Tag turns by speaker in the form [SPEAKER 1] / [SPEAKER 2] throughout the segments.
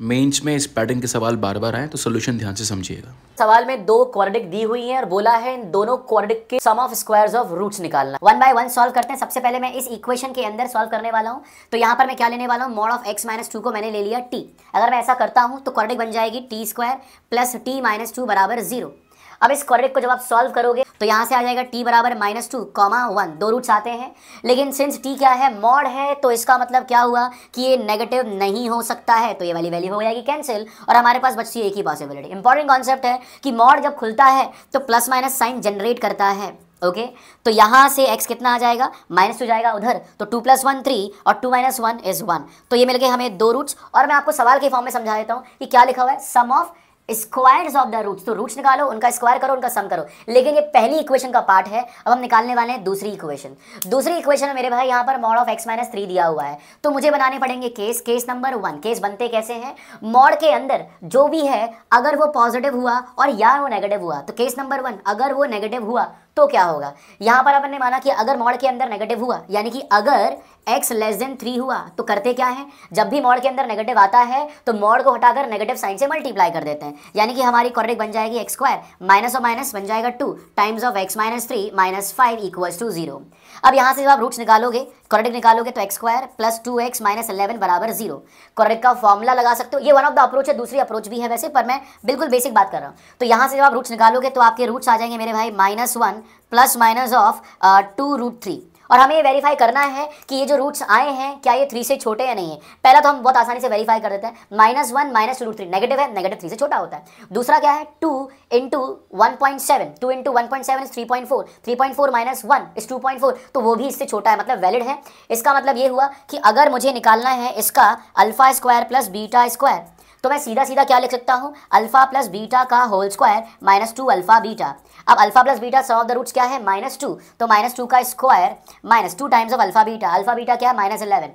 [SPEAKER 1] Mains में इस pattern के सवाल बार बार आए तो सोल्यूशन ध्यान से समझिएगा।
[SPEAKER 2] सवाल में दो क्वाड्रेटिक दी हुई है और बोला है इन दोनों क्वाड्रेटिक के सम ऑफ स्क्वायर्स ऑफ रूट्स निकालना। वन बाय वन सॉल्व करते हैं। सबसे पहले मैं इस इक्वेशन के अंदर सॉल्व करने वाला हूं। तो यहां पर मैं क्या लेने वाला हूं, मॉड ऑफ x माइनस 2 को मैंने ले लिया t। अगर मैं ऐसा करता हूं तो क्वाड्रेटिक बन जाएगी t square plus t minus 2 बराबर 0। अब इस क्वाड्रेटिक को जब आप सॉल्व करोगे तो यहाँ से आ जाएगा t बराबर -2, 1, दो रूट्स आते हैं। लेकिन सिंस t क्या है, मॉड है, तो इसका मतलब क्या हुआ कि ये नेगेटिव नहीं हो सकता है, तो ये वाली वैल्यू हो जाएगी कैंसिल और हमारे पास बचती है एक ही पॉसिबिलिटी। इंपॉर्टेंट कॉन्सेप्ट है कि मॉड जब खुलता है तो प्लस माइनस साइन जनरेट करता है। ओके तो यहाँ से x कितना आ जाएगा, -2 जाएगा उधर, तो 2 + 1 3 और 2 - 1 इज 1। तो ये मिल गए हमें दो रूट्स। और मैं आपको सवाल के फॉर्म में समझा देता हूँ कि क्या लिखा हुआ है, sum of squares of the roots. तो रूट्स निकालो, उनका स्क्वायर करो, उनका सम करो। लेकिन ये पहली इक्वेशन का पार्ट है। अब हम निकालने वाले हैं दूसरी इक्वेशन। दूसरी इक्वेशन में मेरे भाई यहाँ पर मॉड ऑफ x माइनस 3 दिया हुआ है, तो मुझे बनाने पड़ेंगे केस नंबर 1। केस बनते कैसे हैं, मॉड के अंदर जो भी है अगर वो पॉजिटिव हुआ और या वो नेगेटिव हुआ, तो केस नंबर 1 अगर वो नेगेटिव हुआ तो क्या होगा। यहाँ पर अपन ने माना कि अगर मॉड के अंदर नेगेटिव हुआ, यानी कि अगर x लेस देन 3 हुआ, तो करते क्या है, जब भी मॉड के अंदर नेगेटिव आता है तो मॉड को हटाकर नेगेटिव साइन से मल्टीप्लाई कर देते हैं। यानी कि हमारी क्वाड्रेटिक बन जाएगी x स्क्वायर माइनस और माइनस बन जाएगा 2 times of x minus 3 minus 5 equals to 0। अब यहाँ से जब आप रूट्स निकालोगे, क्वाड्रेटिक निकालोगे, तो x square plus 2x minus 11 बराबर 0। क्वाड्रेटिक का फॉर्मूला लगा सकते हो, ये वन ऑफ द अप्रोच है, दूसरी अप्रोच भी है वैसे, पर मैं बिल्कुल बेसिक बात कर रहा हूँ। तो यहाँ से जब आप रूट्स निकालोगे तो आपके रूट्स आ जाएंगे मेरे भाई -1 प्लस माइनस ऑफ 2√3। और हमें ये वेरीफाई करना है कि ये जो रूट्स आए हैं क्या ये 3 से छोटे या नहीं है। पहला तो हम बहुत आसानी से वेरीफाई कर देते हैं, -1 माइनस 2√3 नेगेटिव है, नेगेटिव 3 से छोटा होता है। दूसरा क्या है, 2 into 1.7, 2 into 1.7 is 3.4, 3.4 minus 1 is 2.4, तो वो भी इससे छोटा है, मतलब वैलिड है। इसका मतलब ये हुआ कि अगर मुझे निकालना है इसका alpha square plus beta square, तो मैं सीधा सीधा क्या लिख सकता हूँ, अल्फा प्लस बीटा का होल स्क्वायर -2 अल्फा बीटा। अब alpha plus beta sum of the roots क्या है, -2, तो -2 का square -2 times of alpha beta क्या है, -11।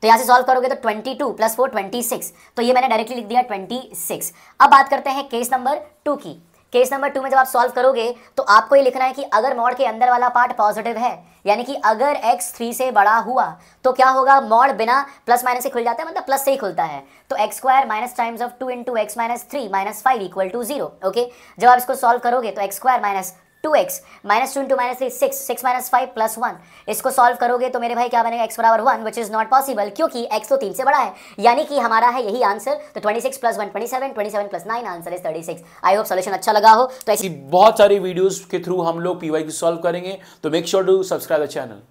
[SPEAKER 2] तो यहाँ से सॉल्व करोगे तो 22 + 4 26, तो ये मैंने डायरेक्टली लिख दिया 26। अब बात करते हैं केस नंबर 2 की। केस नंबर 2 में जब आप सॉल्व करोगे तो आपको ये लिखना है कि अगर मॉड के अंदर वाला पार्ट पॉजिटिव है, यानी कि अगर x 3 से बड़ा हुआ तो क्या होगा, मॉड बिना प्लस माइनस से खुल जाता है, मतलब प्लस से ही खुलता है। तो x square minus times of 2 into x minus 3 minus 5 equal to 0। Okay जब आप इसको सॉल्व करोगे तो x square minus 2x minus 2 into minus 3 6 minus 5 plus 1, इसको सॉल्व करोगे तो मेरे भाई क्या बनेगा, x बराबर 1, विच इज नॉट पॉसिबल क्योंकि x तो 3 से बड़ा है। यानी कि हमारा है यही आंसर। तो 26 plus 1 27, 27 plus 9 answer is 36। I hope solution अच्छा लगा हो। तो ऐसी
[SPEAKER 1] बहुत सारी वीडियोस के थ्रू हम लोग PYQ सॉल्व करेंगे, तो make sure to subscribe the channel.